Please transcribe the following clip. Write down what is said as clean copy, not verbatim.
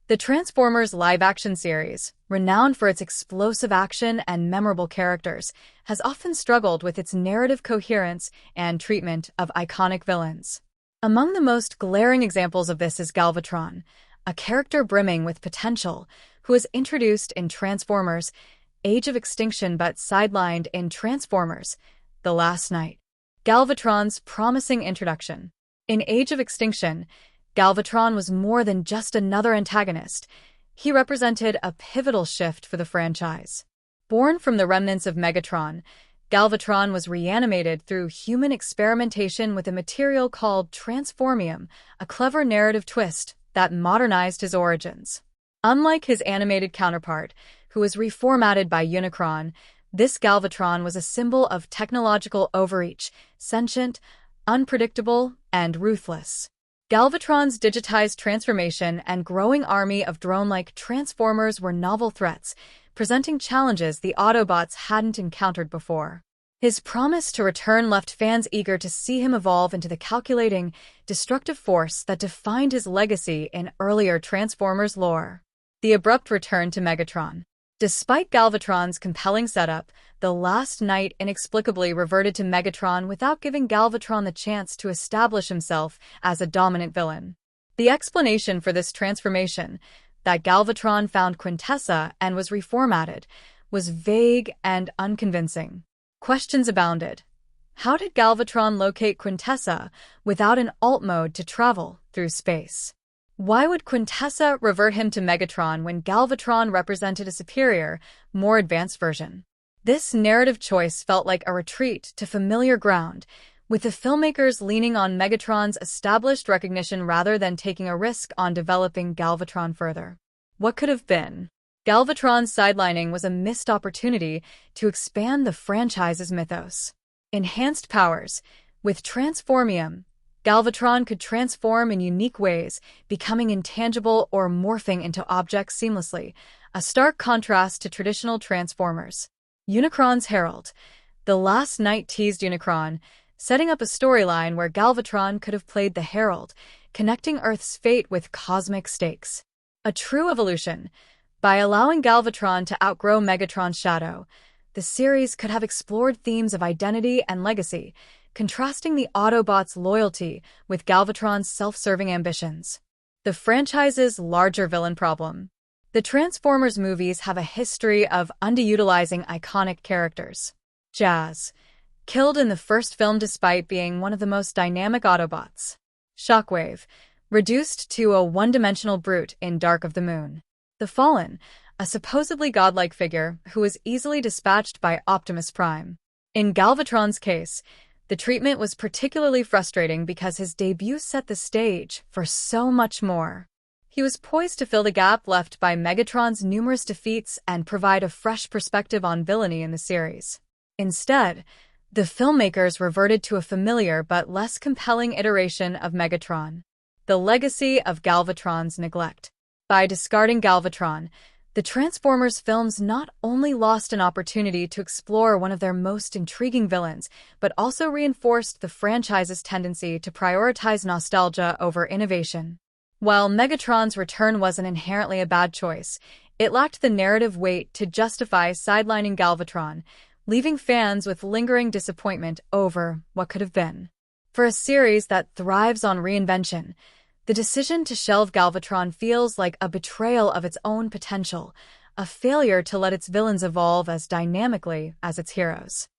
The Transformers live-action series, renowned for its explosive action and memorable characters, has often struggled with its narrative coherence and treatment of iconic villains. Among the most glaring examples of this is Galvatron, a character brimming with potential who was introduced in Transformers: Age of Extinction but sidelined in Transformers: The Last Knight. Galvatron's promising introduction. In Age of Extinction, Galvatron was more than just another antagonist. He represented a pivotal shift for the franchise. Born from the remnants of Megatron, Galvatron was reanimated through human experimentation with a material called transformium, a clever narrative twist that modernized his origins. Unlike his animated counterpart, who was reformatted by Unicron, this Galvatron was a symbol of technological overreach, sentient, unpredictable, and ruthless. Galvatron's digitized transformation and growing army of drone-like Transformers were novel threats, presenting challenges the Autobots hadn't encountered before. His promise to return left fans eager to see him evolve into the calculating, destructive force that defined his legacy in earlier Transformers lore. The abrupt return to Megatron. Despite Galvatron's compelling setup, the Last Knight inexplicably reverted to Megatron without giving Galvatron the chance to establish himself as a dominant villain. The explanation for this transformation, that Galvatron found Quintessa and was reformatted, was vague and unconvincing. Questions abounded. How did Galvatron locate Quintessa without an alt mode to travel through space? Why would Quintessa revert him to Megatron when Galvatron represented a superior, more advanced version? This narrative choice felt like a retreat to familiar ground, with the filmmakers leaning on Megatron's established recognition rather than taking a risk on developing Galvatron further. What could have been? Galvatron's sidelining was a missed opportunity to expand the franchise's mythos. Enhanced powers. With transformium, Galvatron could transform in unique ways, becoming intangible or morphing into objects seamlessly, a stark contrast to traditional Transformers. Unicron's Herald. The Last Knight teased Unicron, setting up a storyline where Galvatron could have played the Herald, connecting Earth's fate with cosmic stakes. A true evolution. By allowing Galvatron to outgrow Megatron's shadow, the series could have explored themes of identity and legacy, contrasting the Autobots' loyalty with Galvatron's self-serving ambitions. The franchise's larger villain problem. The Transformers movies have a history of underutilizing iconic characters. Jazz, killed in the first film despite being one of the most dynamic Autobots. Shockwave, reduced to a one-dimensional brute in Dark of the Moon. The Fallen, a supposedly godlike figure who was easily dispatched by Optimus Prime. In Galvatron's case, the treatment was particularly frustrating because his debut set the stage for so much more. He was poised to fill the gap left by Megatron's numerous defeats and provide a fresh perspective on villainy in the series. Instead, the filmmakers reverted to a familiar but less compelling iteration of Megatron. The legacy of Galvatron's neglect. By discarding Galvatron, the Transformers films not only lost an opportunity to explore one of their most intriguing villains, but also reinforced the franchise's tendency to prioritize nostalgia over innovation. While Megatron's return wasn't inherently a bad choice, it lacked the narrative weight to justify sidelining Galvatron, leaving fans with lingering disappointment over what could have been. For a series that thrives on reinvention, the decision to shelve Galvatron feels like a betrayal of its own potential, a failure to let its villains evolve as dynamically as its heroes.